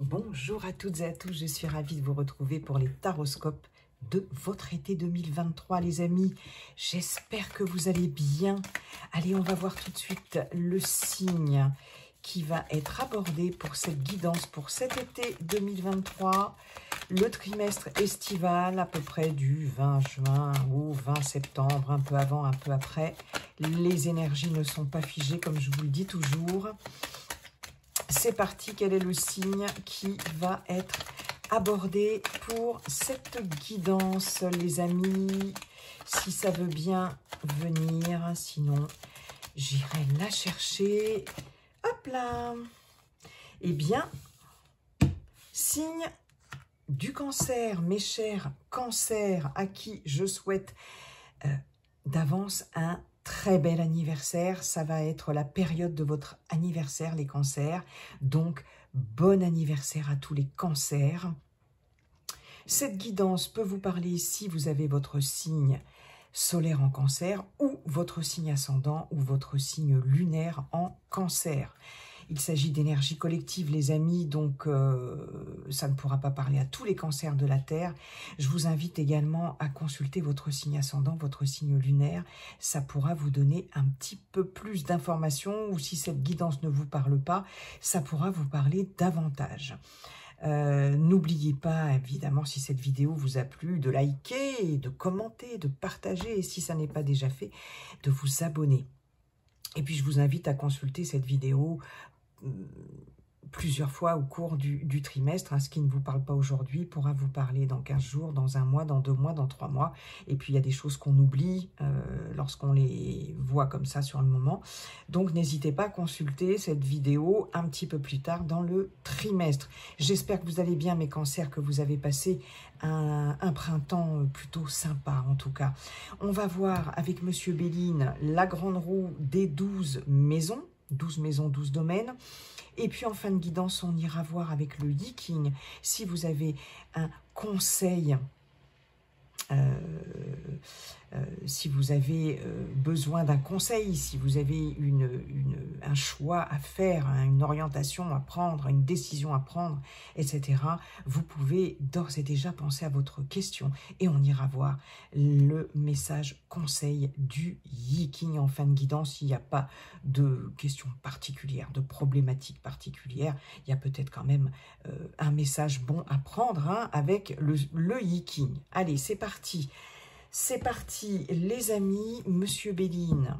Bonjour à toutes et à tous, je suis ravie de vous retrouver pour les taroscopes de votre été 2023 les amis. J'espère que vous allez bien. Allez, on va voir tout de suite le signe qui va être abordé pour cette guidance pour cet été 2023. Le trimestre estival à peu près du 20 juin au 20 septembre, un peu avant, un peu après. Les énergies ne sont pas figées comme je vous le dis toujours. C'est parti, quel est le signe qui va être abordé pour cette guidance, les amis? Si ça veut bien venir, sinon j'irai la chercher. Hop là! Eh bien, signe du cancer, mes chers cancers, à qui je souhaite d'avance un très bel anniversaire. Ça va être la période de votre anniversaire, les cancers. Donc, bon anniversaire à tous les cancers. Cette guidance peut vous parler si vous avez votre signe solaire en cancer ou votre signe ascendant ou votre signe lunaire en cancer. Il s'agit d'énergie collective, les amis, donc ça ne pourra pas parler à tous les cancers de la Terre. Je vous invite également à consulter votre signe ascendant, votre signe lunaire. Ça pourra vous donner un petit peu plus d'informations, ou si cette guidance ne vous parle pas, ça pourra vous parler davantage. N'oubliez pas, évidemment, si cette vidéo vous a plu, de liker, de commenter, de partager, et si ça n'est pas déjà fait, de vous abonner. Et puis, je vous invite à consulter cette vidéo plusieurs fois au cours du trimestre. Ce qui ne vous parle pas aujourd'hui pourra vous parler dans 15 jours, dans un mois, dans 2 mois, dans 3 mois. Et puis, il y a des choses qu'on oublie lorsqu'on les voit comme ça sur le moment. Donc, n'hésitez pas à consulter cette vidéo un petit peu plus tard dans le trimestre. J'espère que vous allez bien, mes cancers, que vous avez passé un printemps plutôt sympa, en tout cas. On va voir avec Monsieur Béline la grande roue des 12 maisons. 12 maisons, 12 domaines. Et puis en fin de guidance, on ira voir avec le Yi-King si vous avez un conseil, si vous avez besoin d'un conseil, si vous avez un choix à faire, une orientation à prendre, une décision à prendre, etc., vous pouvez d'ores et déjà penser à votre question et on ira voir le message conseil du Yi-King en fin de guidance. S'il n'y a pas de questions particulières, de problématiques particulières, il y a peut-être quand même un message bon à prendre avec le Yi-King. Allez, c'est parti. C'est parti, les amis. Monsieur Béline.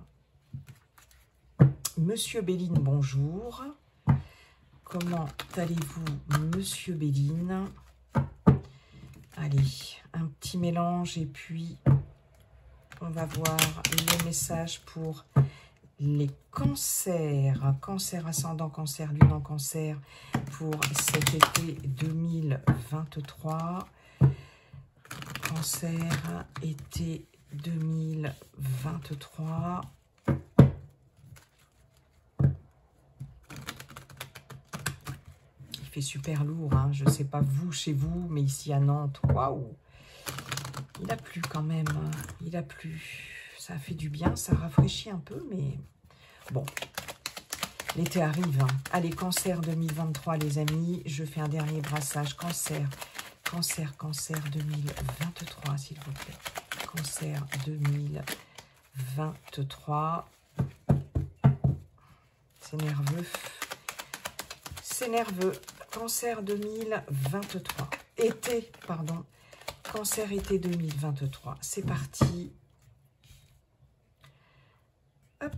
Monsieur Béline, bonjour. Comment allez-vous, Monsieur Béline? Allez, un petit mélange et puis on va voir le message pour les cancers. Cancer ascendant, cancer lune en cancer pour cet été 2023. Cancer, été 2023. Il fait super lourd, je ne sais pas vous, chez vous, mais ici à Nantes, waouh! Il a plu quand même, il a plu. Ça fait du bien, ça rafraîchit un peu, mais bon. L'été arrive. Allez, cancer 2023, les amis. Je fais un dernier brassage. Cancer. Cancer, cancer 2023, s'il vous plaît. Cancer 2023. C'est nerveux. C'est nerveux. Cancer 2023. Été, pardon. Cancer été 2023. C'est parti. Hop.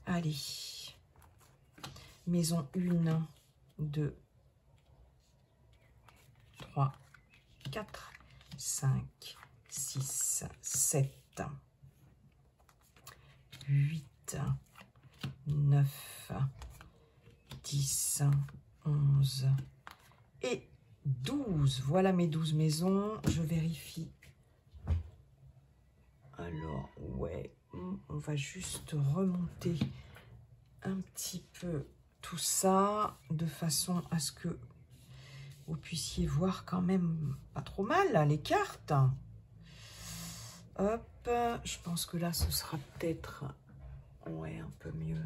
Allez. Maison 1, 2, 3, 4, 5, 6, 7, 8, 9, 10, 11 et 12. Voilà mes 12 maisons. Je vérifie. Alors, ouais, on va juste remonter un petit peu tout ça de façon à ce que vous puissiez voir quand même pas trop mal là, les cartes. Hop, je pense que là ce sera peut-être ouais, un peu mieux.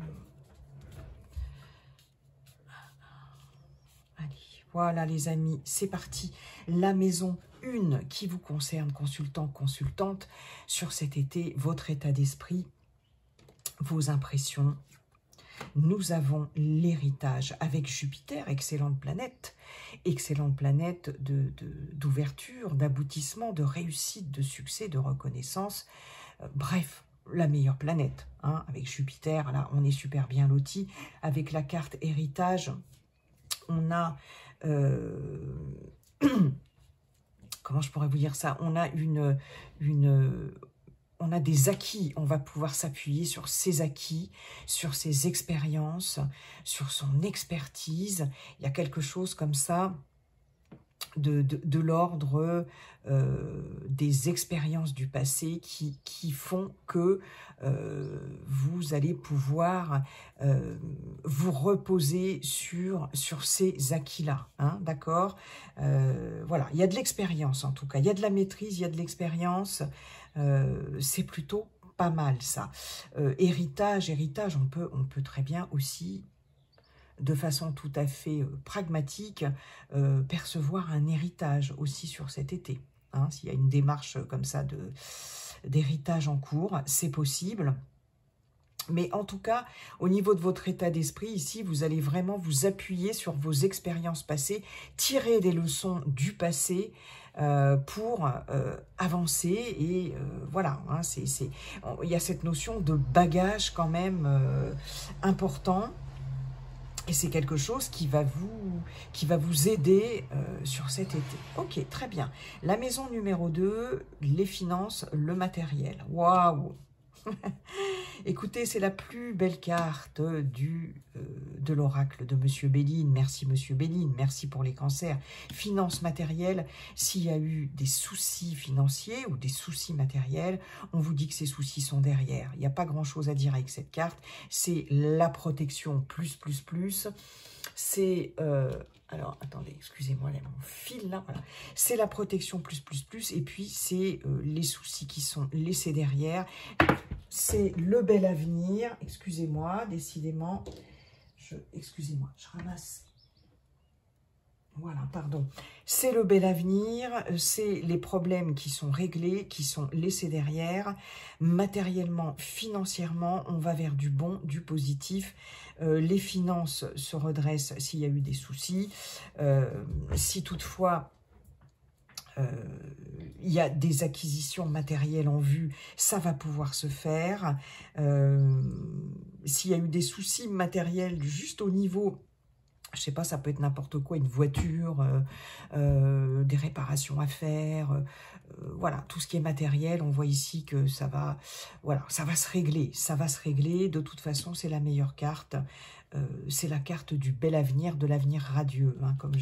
Allez. Voilà les amis, c'est parti. La maison 1 qui vous concerne, consultant, consultante, sur cet été, votre état d'esprit, vos impressions. Nous avons l'héritage avec Jupiter, excellente planète d'ouverture, d'aboutissement, de réussite, de succès, de reconnaissance. Bref, la meilleure planète, hein, avec Jupiter, là on est super bien loti. Avec la carte héritage, on a... comment je pourrais vous dire ça? On a on a des acquis, on va pouvoir s'appuyer sur ces acquis, sur ses expériences, sur son expertise. Il y a quelque chose comme ça de l'ordre des expériences du passé qui font que vous allez pouvoir vous reposer sur ces acquis-là, hein, d'accord? Voilà, il y a de l'expérience en tout cas, il y a de la maîtrise, il y a de l'expérience, c'est plutôt pas mal ça. Héritage, on peut très bien aussi, de façon tout à fait pragmatique, percevoir un héritage aussi sur cet été. Hein, s'il y a une démarche comme ça d'héritage en cours, c'est possible. Mais en tout cas, au niveau de votre état d'esprit, ici, vous allez vraiment vous appuyer sur vos expériences passées, tirer des leçons du passé pour avancer. Et voilà, hein, il y a cette notion de bagage quand même important. Et c'est quelque chose qui va vous aider sur cet été. Ok, très bien. La maison numéro 2, les finances, le matériel. Waouh! Écoutez, c'est la plus belle carte de l'oracle de Monsieur Béline. Merci Monsieur Béline, merci pour les cancers. Finances matérielles, s'il y a eu des soucis financiers ou des soucis matériels, on vous dit que ces soucis sont derrière. Il n'y a pas grand-chose à dire avec cette carte. C'est la protection plus. C'est... alors, attendez, excusez-moi, là, mon fil, là, voilà. C'est la protection plus, et puis c'est les soucis qui sont laissés derrière. C'est le bel avenir, excusez-moi, décidément, excusez-moi, je ramasse. Voilà, pardon. C'est le bel avenir, c'est les problèmes qui sont réglés, qui sont laissés derrière. Matériellement, financièrement, on va vers du bon, du positif. Les finances se redressent s'il y a eu des soucis. Si toutefois il y a des acquisitions matérielles en vue, ça va pouvoir se faire. S'il y a eu des soucis matériels juste au niveau... Je sais pas, ça peut être n'importe quoi, une voiture, des réparations à faire, voilà, tout ce qui est matériel, on voit ici que ça va, voilà, ça va se régler, de toute façon, c'est la meilleure carte, c'est la carte du bel avenir, de l'avenir radieux, hein, comme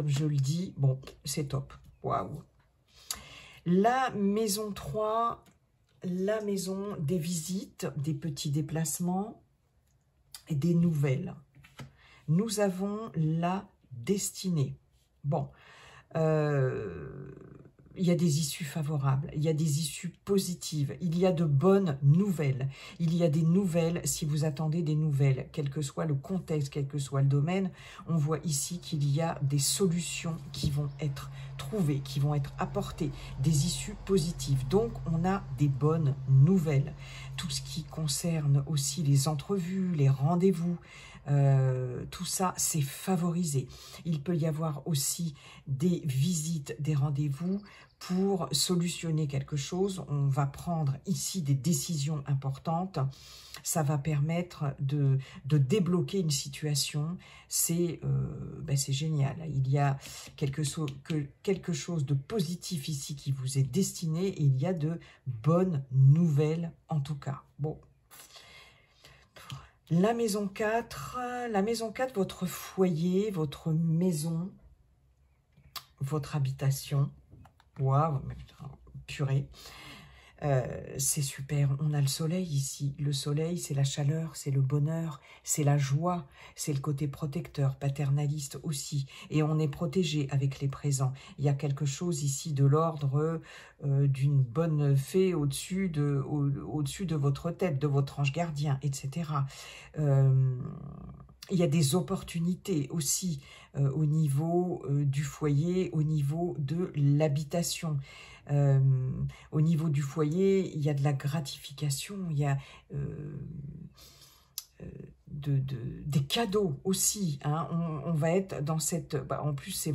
je le dis, bon, c'est top, waouh. La maison 3, la maison des visites, des petits déplacements et des nouvelles. Nous avons la destinée. Bon, il y a des issues favorables, il y a des issues positives, il y a de bonnes nouvelles. Il y a des nouvelles, si vous attendez des nouvelles, quel que soit le contexte, quel que soit le domaine, on voit ici qu'il y a des solutions qui vont être trouvées, qui vont être apportées, des issues positives. Donc, on a des bonnes nouvelles. Tout ce qui concerne aussi les entrevues, les rendez-vous, tout ça, c'est favorisé. Il peut y avoir aussi des visites, des rendez-vous pour solutionner quelque chose. On va prendre ici des décisions importantes. Ça va permettre de débloquer une situation. C'est génial. Il y a quelque chose de positif ici qui vous est destiné et il y a de bonnes nouvelles en tout cas. Bon. La maison 4, votre foyer, votre maison, votre habitation. Waouh, purée. C'est super, on a le soleil ici. Le soleil, c'est la chaleur, c'est le bonheur, c'est la joie, c'est le côté protecteur, paternaliste aussi. Et on est protégé avec les présents. Il y a quelque chose ici de l'ordre d'une bonne fée au-dessus de votre tête, de votre ange gardien, etc. Il y a des opportunités aussi au niveau du foyer, au niveau de l'habitation. Au niveau du foyer, il y a de la gratification, il y a des cadeaux aussi, hein. On va être dans cette... en plus, c'est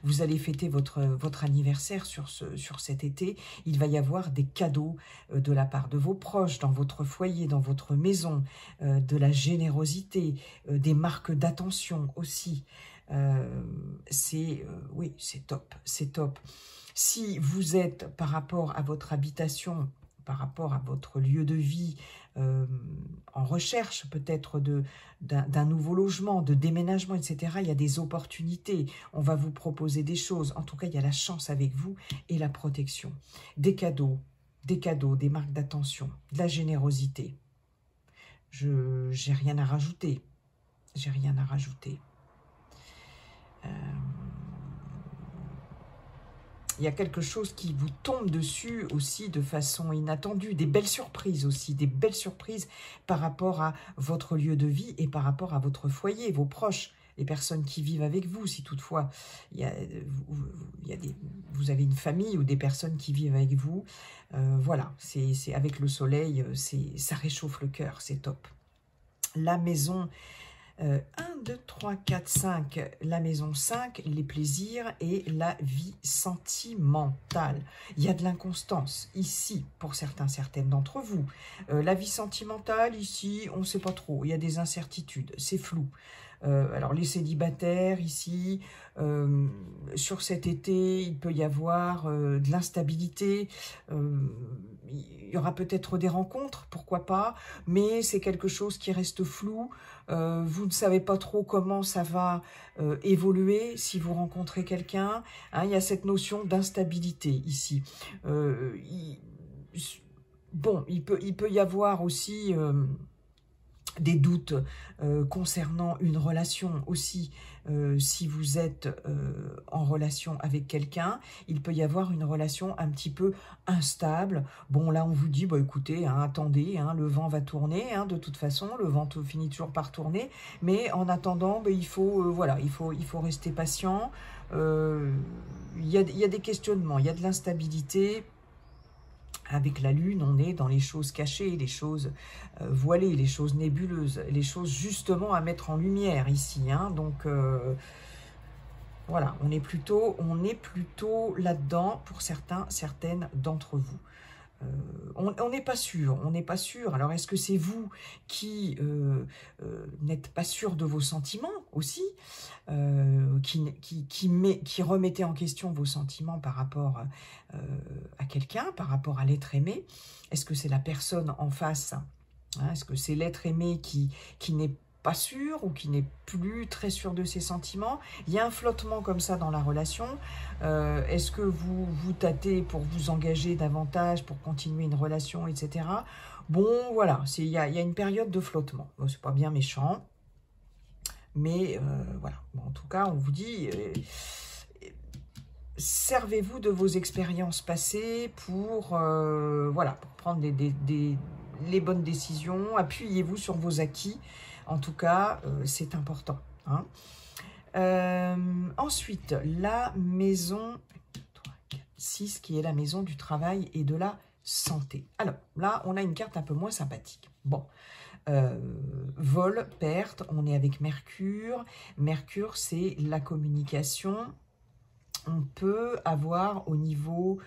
vous allez fêter votre anniversaire sur cet été. Il va y avoir des cadeaux de la part de vos proches, dans votre foyer, dans votre maison, de la générosité, des marques d'attention aussi. Oui, c'est top, c'est top. Si vous êtes, par rapport à votre habitation, par rapport à votre lieu de vie, en recherche peut-être d'un nouveau logement, de déménagement, etc., il y a des opportunités. On va vous proposer des choses. En tout cas, il y a la chance avec vous et la protection. Des cadeaux, des marques d'attention, de la générosité. J'ai rien à rajouter. J'ai rien à rajouter. Il y a quelque chose qui vous tombe dessus aussi de façon inattendue, des belles surprises aussi, des belles surprises par rapport à votre lieu de vie et par rapport à votre foyer, vos proches, les personnes qui vivent avec vous, si toutefois vous avez une famille ou des personnes qui vivent avec vous. Voilà, c'est avec le soleil, ça réchauffe le cœur, c'est top. La maison... 1, 2, 3, 4, 5, la maison 5, les plaisirs et la vie sentimentale. Il y a de l'inconstance ici pour certaines d'entre vous. La vie sentimentale ici, on ne sait pas trop, il y a des incertitudes, c'est flou. Alors les célibataires ici, sur cet été, il peut y avoir de l'instabilité, il y aura peut-être des rencontres, pourquoi pas, mais c'est quelque chose qui reste flou. Vous ne savez pas trop comment ça va évoluer si vous rencontrez quelqu'un. Hein, il y a cette notion d'instabilité ici. Bon, il peut y avoir aussi... des doutes concernant une relation aussi, si vous êtes en relation avec quelqu'un, il peut y avoir une relation un petit peu instable. Bon, là, on vous dit, bah, écoutez, hein, attendez, hein, le vent va tourner, hein, de toute façon, le vent finit toujours par tourner, mais en attendant, bah, il faut rester patient. Il y a des questionnements, il y a de l'instabilité. Avec la lune, on est dans les choses cachées, les choses voilées, les choses nébuleuses, les choses justement à mettre en lumière ici. Hein. Donc voilà, on est plutôt là-dedans pour certaines d'entre vous. On n'est pas sûr, Alors, est-ce que c'est vous qui n'êtes pas sûr de vos sentiments aussi, qui remettez en question vos sentiments par rapport à quelqu'un, par rapport à l'être aimé? Est-ce que c'est la personne en face, hein, est-ce que c'est l'être aimé qui n'est pas sûr ou qui n'est plus très sûr de ses sentiments? Il y a un flottement comme ça dans la relation. Est-ce que vous vous tâtez pour vous engager davantage, pour continuer une relation, etc. Bon, voilà, il y a une période de flottement. Bon, c'est pas bien méchant, mais voilà. Bon, en tout cas, on vous dit... servez-vous de vos expériences passées pour, voilà, pour prendre les bonnes décisions. Appuyez-vous sur vos acquis. En tout cas, c'est important. Hein. Ensuite, la maison 6, qui est la maison du travail et de la santé. Alors, là, on a une carte un peu moins sympathique. Bon, vol, perte, on est avec Mercure. Mercure, c'est la communication. On peut avoir au niveau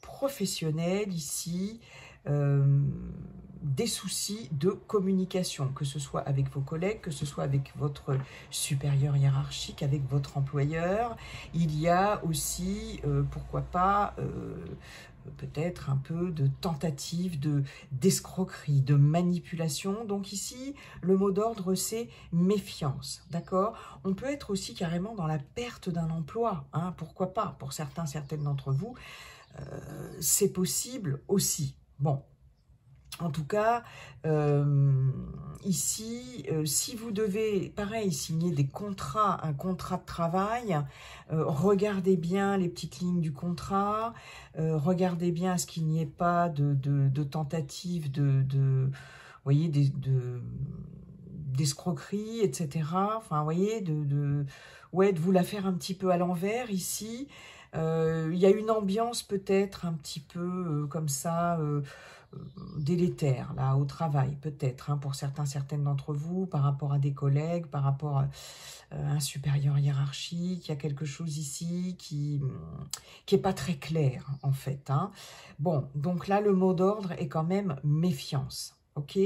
professionnel ici des soucis de communication, que ce soit avec vos collègues, que ce soit avec votre supérieur hiérarchique, avec votre employeur. Il y a aussi, pourquoi pas, peut-être un peu de tentative d'escroquerie, de manipulation. Donc ici, le mot d'ordre, c'est méfiance, d'accord? On peut être aussi carrément dans la perte d'un emploi, hein, pourquoi pas? Pour certaines d'entre vous, c'est possible aussi. Bon. En tout cas, ici, si vous devez, pareil, signer un contrat de travail, regardez bien les petites lignes du contrat, regardez bien à ce qu'il n'y ait pas de tentative voyez, d'escroquerie, etc. Enfin, vous voyez, ouais, de vous la faire un petit peu à l'envers ici. Il y a une ambiance peut-être un petit peu comme ça, délétère, là, au travail, peut-être, hein, pour certaines d'entre vous, par rapport à des collègues, par rapport à un supérieur hiérarchique. Il y a quelque chose ici qui est pas très clair, en fait. Hein. Bon, donc là, le mot d'ordre est quand même méfiance, ok ?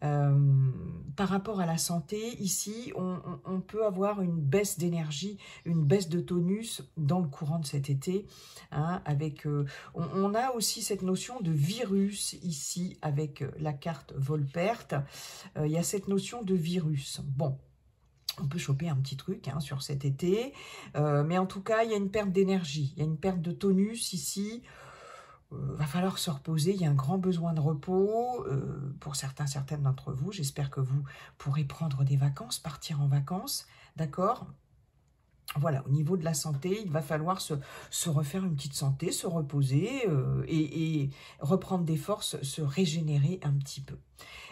Par rapport à la santé, ici, on peut avoir une baisse d'énergie, une baisse de tonus dans le courant de cet été. Hein, avec, on a aussi cette notion de virus ici avec la carte Volperte. Il y a cette notion de virus. Bon. On peut choper un petit truc hein, sur cet été, mais en tout cas, il y a une perte d'énergie, il y a une perte de tonus ici. Va falloir se reposer, il y a un grand besoin de repos pour certaines d'entre vous. J'espère que vous pourrez prendre des vacances, partir en vacances, d'accord ? Voilà, au niveau de la santé, il va falloir se refaire une petite santé, se reposer et reprendre des forces, se régénérer un petit peu.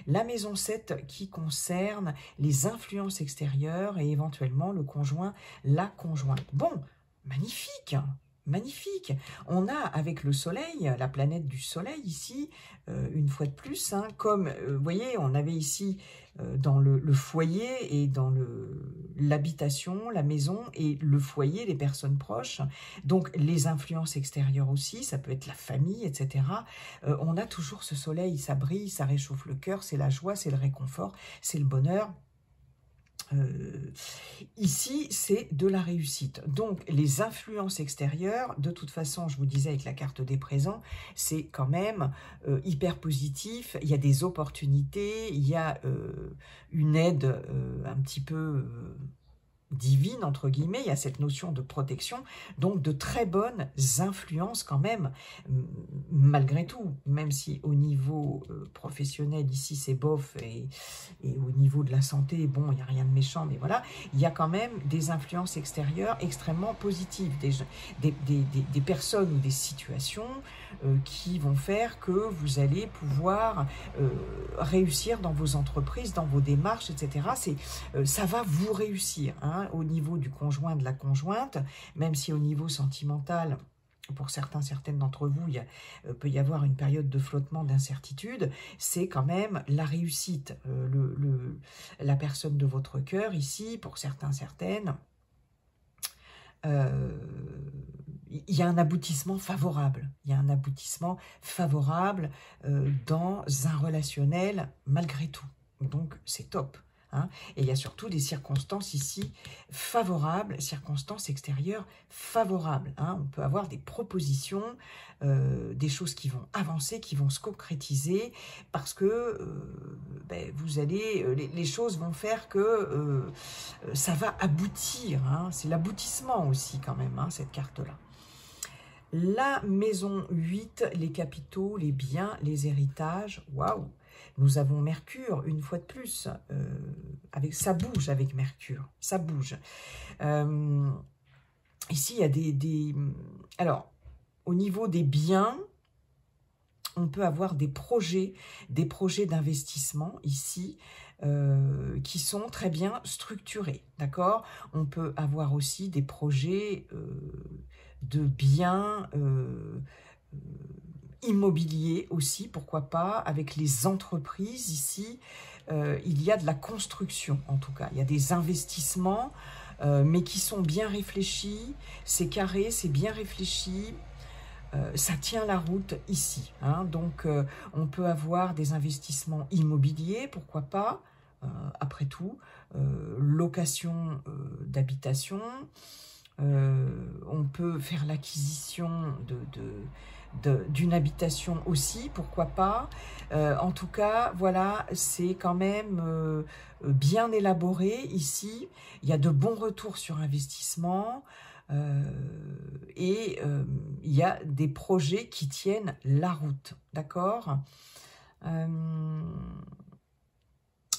La maison 7 qui concerne les influences extérieures et éventuellement le conjoint, la conjointe. Bon, magnifique, magnifique. On a avec le soleil, la planète du soleil ici, une fois de plus, hein, comme, vous voyez, on avait ici dans le foyer et dans l'habitation, la maison et le foyer, les personnes proches. Donc les influences extérieures aussi, ça peut être la famille, etc. On a toujours ce soleil, ça brille, ça réchauffe le cœur, c'est la joie, c'est le réconfort, c'est le bonheur. Ici, c'est de la réussite. Donc, les influences extérieures, de toute façon, je vous disais avec la carte des présents, c'est quand même hyper positif. Il y a des opportunités, il y a une aide un petit peu divine, entre guillemets, il y a cette notion de protection, donc de très bonnes influences quand même, malgré tout, même si au niveau professionnel, ici c'est bof, et au niveau de la santé, bon, il n'y a rien de méchant, mais voilà, il y a quand même des influences extérieures extrêmement positives, des personnes ou des situations qui vont faire que vous allez pouvoir réussir dans vos entreprises, dans vos démarches, etc. Ça va vous réussir, hein, au niveau du conjoint, de la conjointe, même si au niveau sentimental, pour certaines d'entre vous, il peut y avoir une période de flottement, d'incertitude, c'est quand même la réussite, la personne de votre cœur ici, pour certaines, il y a un aboutissement favorable. Il y a un aboutissement favorable dans un relationnel malgré tout. Donc, c'est top. Hein. Et il y a surtout des circonstances ici favorables, circonstances extérieures favorables. Hein. On peut avoir des propositions, des choses qui vont avancer, qui vont se concrétiser, parce que vous allez, les choses vont faire que ça va aboutir. Hein. C'est l'aboutissement aussi quand même, hein, cette carte-là. La maison 8, les capitaux, les biens, les héritages, waouh! Nous avons Mercure, une fois de plus, ça bouge avec Mercure, ça bouge. Ici, il y a alors, au niveau des biens, on peut avoir des projets d'investissement ici, qui sont très bien structurés, d'accord? On peut avoir aussi des projets de biens immobilier aussi, pourquoi pas, avec les entreprises ici, il y a de la construction en tout cas, il y a des investissements, mais qui sont bien réfléchis, c'est carré, c'est bien réfléchi, ça tient la route ici, hein. Donc on peut avoir des investissements immobiliers, pourquoi pas, après tout, location d'habitation, on peut faire l'acquisition d'une habitation aussi, pourquoi pas. En tout cas, voilà, c'est quand même bien élaboré ici. Il y a de bons retours sur investissement et il y a des projets qui tiennent la route, d'accord ?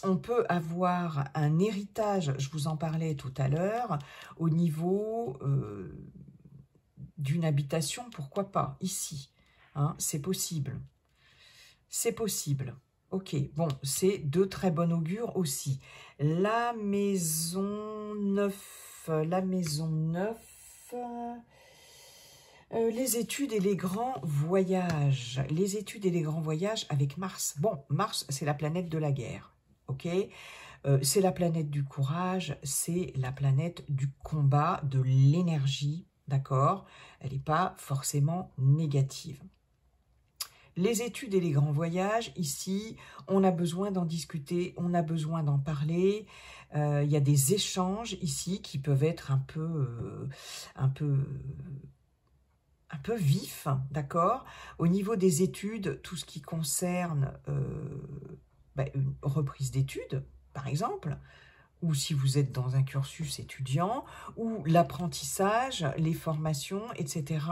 On peut avoir un héritage, je vous en parlais tout à l'heure, au niveau d'une habitation, pourquoi pas, ici. Hein, c'est possible. C'est possible. Ok, bon, c'est de très bon augure aussi. La maison 9, les études et les grands voyages. Les études et les grands voyages avec Mars. Bon, Mars, c'est la planète de la guerre, ok? C'est la planète du courage, c'est la planète du combat, de l'énergie, d'accord? Elle n'est pas forcément négative. Les études et les grands voyages, ici, on a besoin d'en discuter, on a besoin d'en parler. Il y a des échanges ici qui peuvent être un peu vifs, d'accord? Au niveau des études, tout ce qui concerne une reprise d'études, par exemple, ou si vous êtes dans un cursus étudiant, ou l'apprentissage, les formations, etc.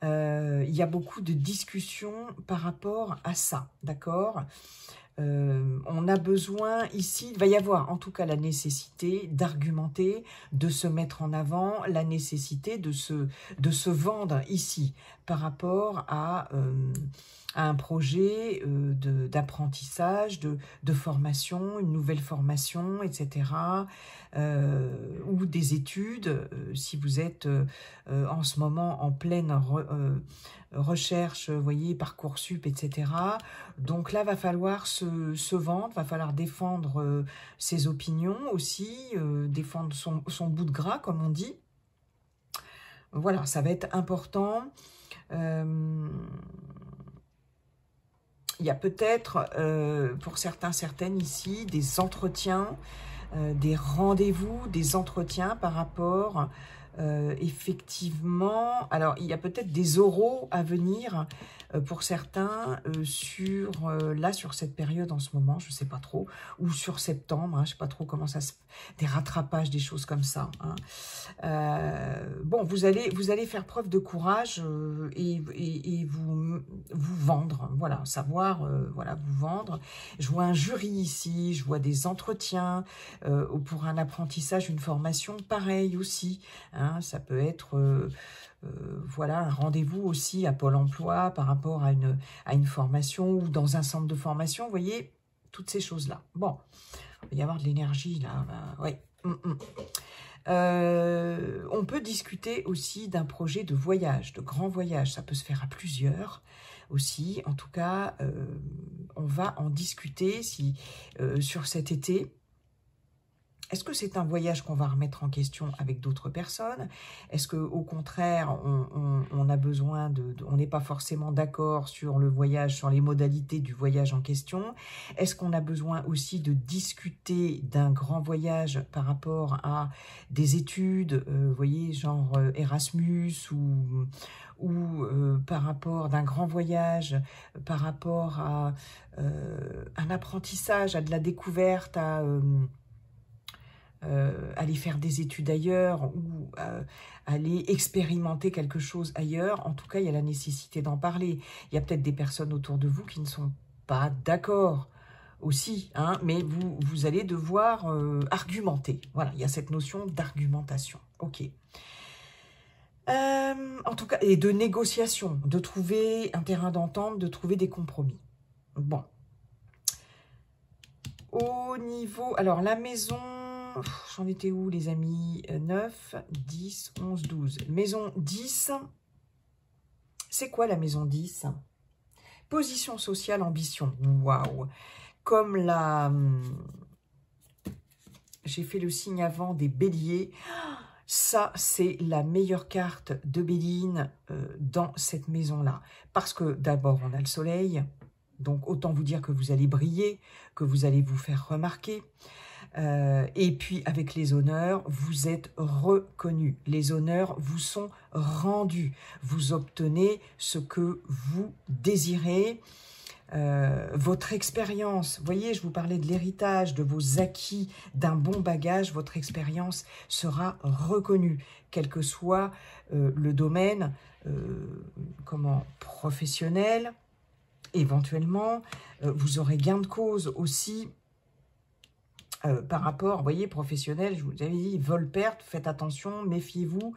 Il y a beaucoup de discussions par rapport à ça, d'accord? On a besoin ici, il va y avoir en tout cas la nécessité d'argumenter, de se mettre en avant, la nécessité de se vendre ici par rapport à un projet d'apprentissage, de formation, une nouvelle formation, etc. Ou des études, si vous êtes en ce moment en pleine recherche, vous voyez, Parcoursup, etc. Donc là, va falloir se vendre, va falloir défendre ses opinions aussi, défendre son bout de gras, comme on dit. Voilà, ça va être important. Il y a peut-être, pour certains, certaines ici, des entretiens, des rendez-vous, des entretiens par rapport, effectivement, alors il y a peut-être des oraux à venir pour certains sur cette période en ce moment, je ne sais pas trop, ou sur septembre, hein, je ne sais pas trop comment ça se... des rattrapages, des choses comme ça. Hein. Bon, vous allez faire preuve de courage et vous vendre, voilà, savoir, voilà, vous vendre. Je vois un jury ici, je vois des entretiens pour un apprentissage, une formation, pareil aussi. Hein, ça peut être... voilà, un rendez-vous aussi à Pôle emploi par rapport à une formation ou dans un centre de formation, vous voyez, toutes ces choses-là. Bon, il va y avoir de l'énergie là, oui. On peut discuter aussi d'un projet de voyage, de grand voyage, ça peut se faire à plusieurs aussi. En tout cas, on va en discuter sur cet été. Est-ce que c'est un voyage qu'on va remettre en question avec d'autres personnes? Est-ce qu'au contraire, on a besoin on n'est pas forcément d'accord sur le voyage, sur les modalités du voyage en question? Est-ce qu'on a besoin aussi de discuter d'un grand voyage par rapport à des études, vous voyez, genre Erasmus ou par rapport d'un grand voyage, par rapport à un apprentissage, à de la découverte, à... aller faire des études ailleurs ou aller expérimenter quelque chose ailleurs. En tout cas, il y a la nécessité d'en parler. Il y a peut-être des personnes autour de vous qui ne sont pas d'accord aussi, hein, mais vous allez devoir argumenter. Voilà, il y a cette notion d'argumentation. Ok. En tout cas, et de négociation, de trouver un terrain d'entente, de trouver des compromis. Bon. Au niveau... Alors, la maison... J'en étais où, les amis? 9, 10, 11, 12. Maison 10. C'est quoi la maison 10? Position sociale, ambition. Waouh! Comme j'ai fait le signe avant des béliers. Ça, c'est la meilleure carte de Béline dans cette maison-là. Parce que d'abord, on a le soleil. Donc, autant vous dire que vous allez briller, que vous allez vous faire remarquer. Et puis, avec les honneurs, vous êtes reconnus. Les honneurs vous sont rendus. Vous obtenez ce que vous désirez. Votre expérience, vous voyez, je vous parlais de l'héritage, de vos acquis, d'un bon bagage, votre expérience sera reconnue, quel que soit le domaine professionnel, éventuellement. Vous aurez gain de cause aussi. Par rapport, vous voyez, professionnel, je vous avais dit, vol-perte, faites attention, méfiez-vous.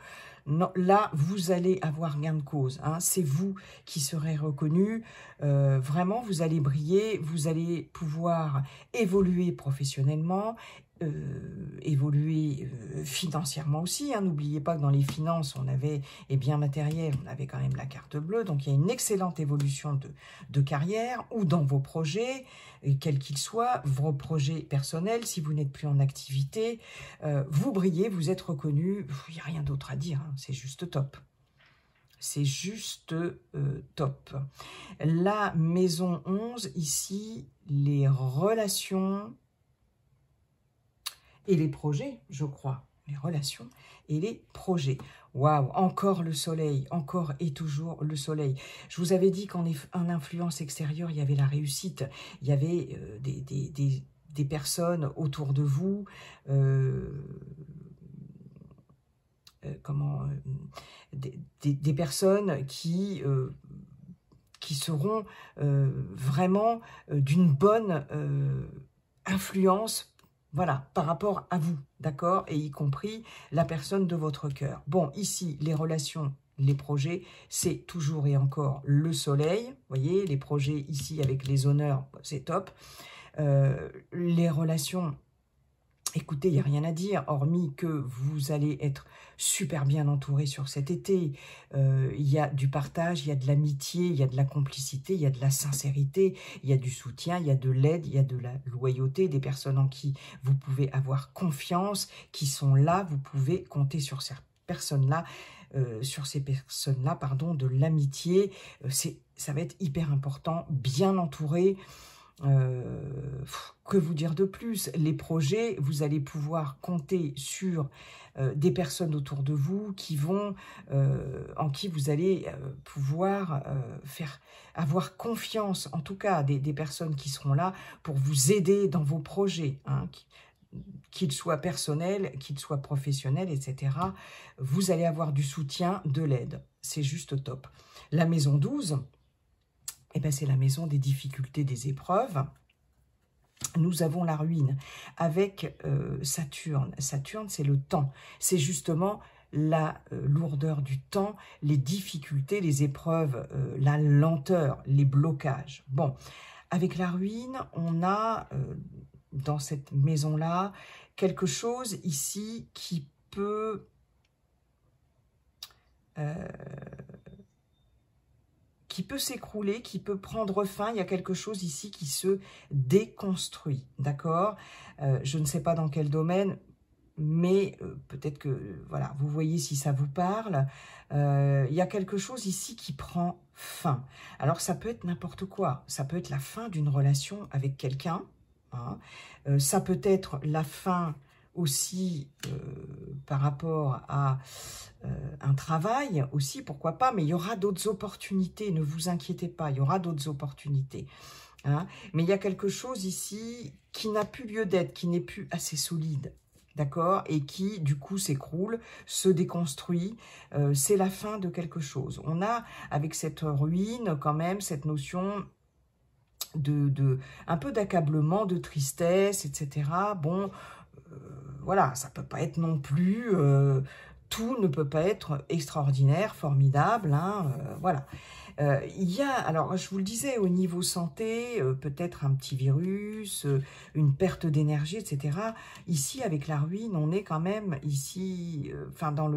Non, là, vous allez avoir gain de cause. Hein. C'est vous qui serez reconnu. Vraiment, vous allez briller. Vous allez pouvoir évoluer professionnellement, évoluer financièrement aussi. Hein. N'oubliez pas que dans les finances, on avait, et bien matériel, on avait quand même la carte bleue. Donc, il y a une excellente évolution de carrière ou dans vos projets, quels qu'ils soient, vos projets personnels. Si vous n'êtes plus en activité, vous brillez, vous êtes reconnu. Il n'y a rien d'autre à dire. Hein. C'est juste top. C'est juste top. La maison 11, ici, les relations et les projets, je crois. Les relations et les projets. Waouh, encore le soleil, encore et toujours le soleil. Je vous avais dit qu'en influence extérieure, il y avait la réussite. Il y avait des personnes autour de vous, des personnes qui seront vraiment d'une bonne influence, voilà, par rapport à vous, d'accord, et y compris la personne de votre cœur. Bon, ici, les relations, les projets, c'est toujours et encore le soleil, vous voyez, les projets ici avec les honneurs, c'est top. Les relations, écoutez, il n'y a rien à dire, hormis que vous allez être super bien entouré sur cet été. Il y a du partage, il y a de l'amitié, il y a de la complicité, il y a de la sincérité, il y a du soutien, il y a de l'aide, il y a de la loyauté, des personnes en qui vous pouvez avoir confiance, qui sont là, vous pouvez compter sur ces personnes-là, de l'amitié. Ça va être hyper important, bien entouré. Que vous dire de plus? Les projets, vous allez pouvoir compter sur des personnes autour de vous qui vont, en qui vous allez pouvoir avoir confiance, en tout cas des personnes qui seront là pour vous aider dans vos projets, hein, qu'ils soient personnels, qu'ils soient professionnels, etc. Vous allez avoir du soutien, de l'aide. C'est juste top. La maison 12, eh ben, c'est la maison des difficultés, des épreuves. Nous avons la ruine avec Saturne. Saturne, c'est le temps. C'est justement la lourdeur du temps, les difficultés, les épreuves, la lenteur, les blocages. Bon, avec la ruine, on a dans cette maison-là quelque chose ici qui peut... s'écrouler, qui peut prendre fin. Il y a quelque chose ici qui se déconstruit, d'accord? Je ne sais pas dans quel domaine, mais peut-être que, voilà, vous voyez si ça vous parle. Il y a quelque chose ici qui prend fin. Alors, ça peut être n'importe quoi. Ça peut être la fin d'une relation avec quelqu'un. Hein. Ça peut être la fin aussi par rapport à un travail aussi, pourquoi pas, mais il y aura d'autres opportunités, ne vous inquiétez pas, il y aura d'autres opportunités. Hein. Mais il y a quelque chose ici qui n'a plus lieu d'être, qui n'est plus assez solide, d'accord, et qui du coup s'écroule, se déconstruit, c'est la fin de quelque chose. On a avec cette ruine quand même cette notion un peu d'accablement, de tristesse, etc. Bon, voilà, ça peut pas être non plus... tout ne peut pas être extraordinaire, formidable, hein, voilà. Il y a, alors je vous le disais, au niveau santé, peut-être un petit virus, une perte d'énergie, etc. Ici, avec la ruine, on est quand même ici, enfin dans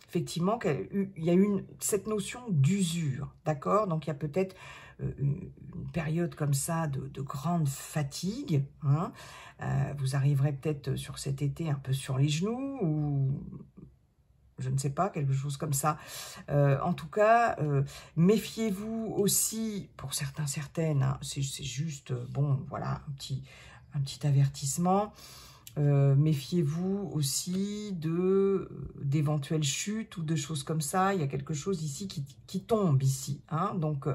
effectivement, il y a cette notion d'usure, d'accord? Donc il y a peut-être une période comme ça de grande fatigue, hein. Vous arriverez peut-être sur cet été un peu sur les genoux, ou je ne sais pas, quelque chose comme ça. En tout cas, méfiez-vous aussi, pour certains, certaines, hein, c'est juste, bon, voilà, un petit avertissement. Méfiez-vous aussi d'éventuelles chutes ou de choses comme ça. Il y a quelque chose ici qui tombe ici, hein. Donc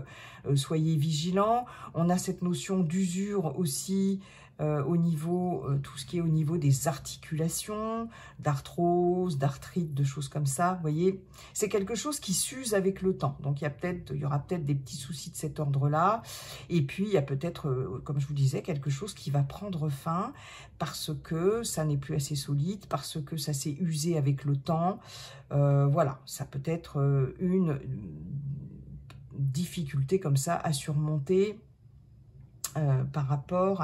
soyez vigilants. On a cette notion d'usure aussi au niveau, tout ce qui est au niveau des articulations, d'arthrose, d'arthrite, de choses comme ça, vous voyez. C'est quelque chose qui s'use avec le temps. Donc, il y aura peut-être des petits soucis de cet ordre-là. Et puis, il y a peut-être, comme je vous disais, quelque chose qui va prendre fin parce que ça n'est plus assez solide, parce que ça s'est usé avec le temps. Voilà, ça peut être une difficulté comme ça à surmonter par rapport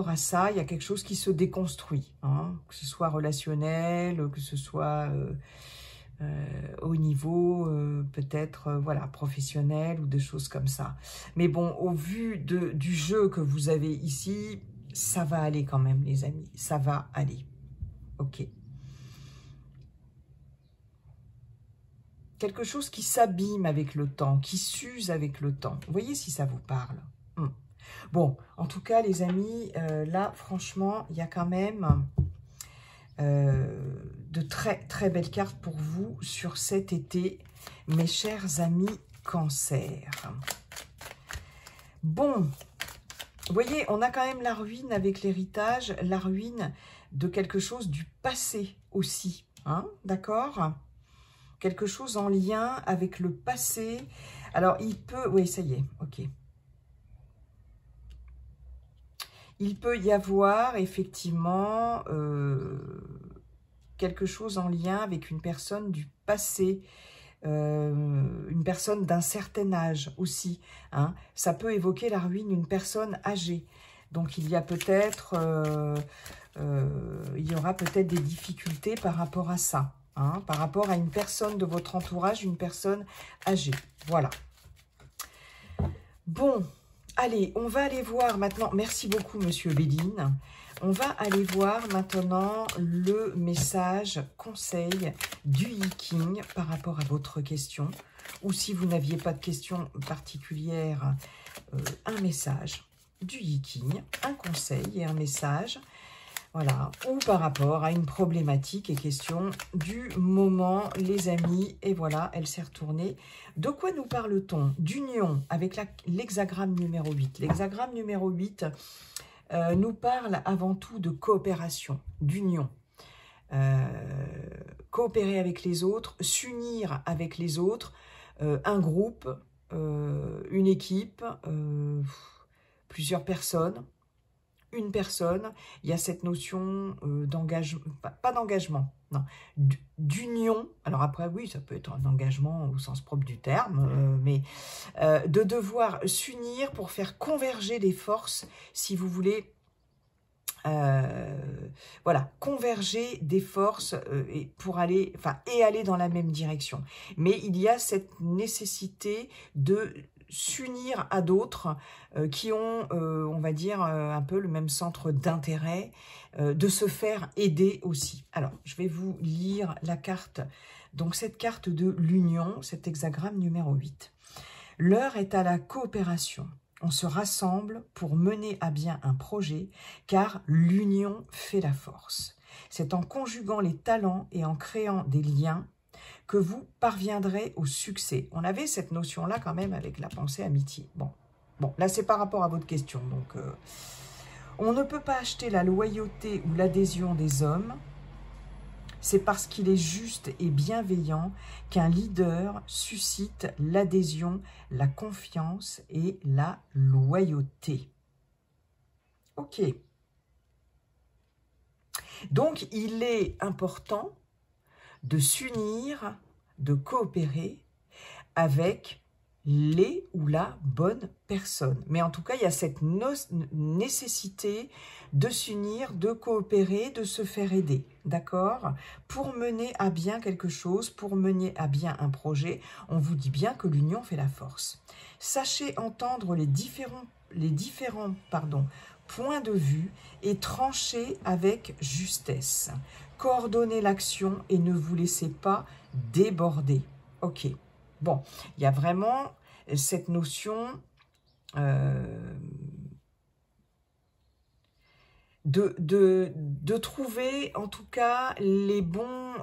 à ça. Il y a quelque chose qui se déconstruit, hein, que ce soit relationnel, que ce soit au niveau peut-être voilà, professionnel ou des choses comme ça. Mais bon, au vu du jeu que vous avez ici, ça va aller quand même les amis, ça va aller. Ok. Quelque chose qui s'abîme avec le temps, qui s'use avec le temps. Vous voyez si ça vous parle. Bon, en tout cas, les amis, là, franchement, il y a quand même de très, très belles cartes pour vous sur cet été, mes chers amis Cancer. Bon, vous voyez, on a quand même la ruine avec l'héritage, la ruine de quelque chose du passé aussi, hein, d'accord ? Quelque chose en lien avec le passé. Alors, il peut... Oui, ça y est, ok. Il peut y avoir effectivement quelque chose en lien avec une personne du passé, une personne d'un certain âge aussi, hein. Ça peut évoquer la ruine d'une personne âgée. Donc, il y a peut-être... il y aura peut-être des difficultés par rapport à ça. Hein, par rapport à une personne de votre entourage, une personne âgée. Voilà. Bon, allez, on va aller voir maintenant. Merci beaucoup, Monsieur Béline. On va aller voir maintenant le message conseil du Yi-King par rapport à votre question. Ou si vous n'aviez pas de question particulière, un message du Yi-King, un conseil et un message. Voilà, ou par rapport à une problématique et question du moment, les amis. Et voilà, elle s'est retournée. De quoi nous parle-t-on? D'union avec l'hexagramme numéro 8. L'hexagramme numéro 8 nous parle avant tout de coopération, d'union. Coopérer avec les autres, s'unir avec les autres, un groupe, une équipe, plusieurs personnes. Une personne, il y a cette notion d'engagement, pas d'engagement, non, d'union. Alors après, oui, ça peut être un engagement au sens propre du terme, mais de devoir s'unir pour faire converger des forces, si vous voulez, voilà, converger des forces et pour aller, aller dans la même direction. Mais il y a cette nécessité de s'unir à d'autres qui ont, on va dire, un peu le même centre d'intérêt, de se faire aider aussi. Alors, je vais vous lire la carte, donc cette carte de l'union, cet hexagramme numéro 8. L'heure est à la coopération. On se rassemble pour mener à bien un projet, car l'union fait la force. C'est en conjuguant les talents et en créant des liens que vous parviendrez au succès. On avait cette notion-là quand même avec la pensée amitié. Bon, là c'est par rapport à votre question. Donc, on ne peut pas acheter la loyauté ou l'adhésion des hommes. C'est parce qu'il est juste et bienveillant qu'un leader suscite l'adhésion, la confiance et la loyauté. Ok. Donc, il est important de s'unir, de coopérer avec les ou la bonne personne. Mais en tout cas, il y a cette nécessité de s'unir, de coopérer, de se faire aider, d'accord? Pour mener à bien quelque chose, pour mener à bien un projet, on vous dit bien que l'union fait la force. Sachez entendre les différents points de vue et tranchez avec justesse. Coordonnez l'action et ne vous laissez pas déborder. Ok. Bon, il y a vraiment cette notion de trouver, en tout cas, les bons,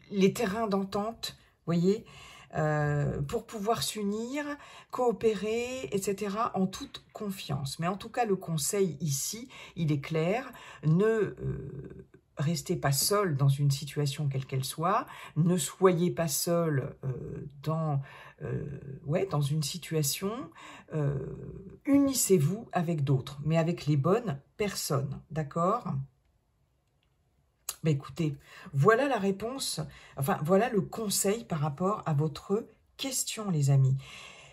les terrains d'entente, voyez, pour pouvoir s'unir, coopérer, etc. en toute confiance. Mais en tout cas, le conseil ici, il est clair, ne restez pas seul dans une situation quelle qu'elle soit, ne soyez pas seul dans une situation, unissez-vous avec d'autres, mais avec les bonnes personnes, d'accord ? Ben écoutez, voilà la réponse, enfin voilà le conseil par rapport à votre question les amis.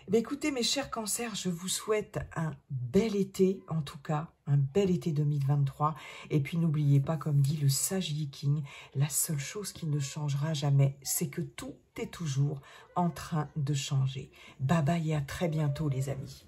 Ben écoutez mes chers cancers, je vous souhaite un bel été en tout cas, un bel été 2023. Et puis n'oubliez pas, comme dit le sage Viking, la seule chose qui ne changera jamais, c'est que tout est toujours en train de changer. Bye bye et à très bientôt les amis.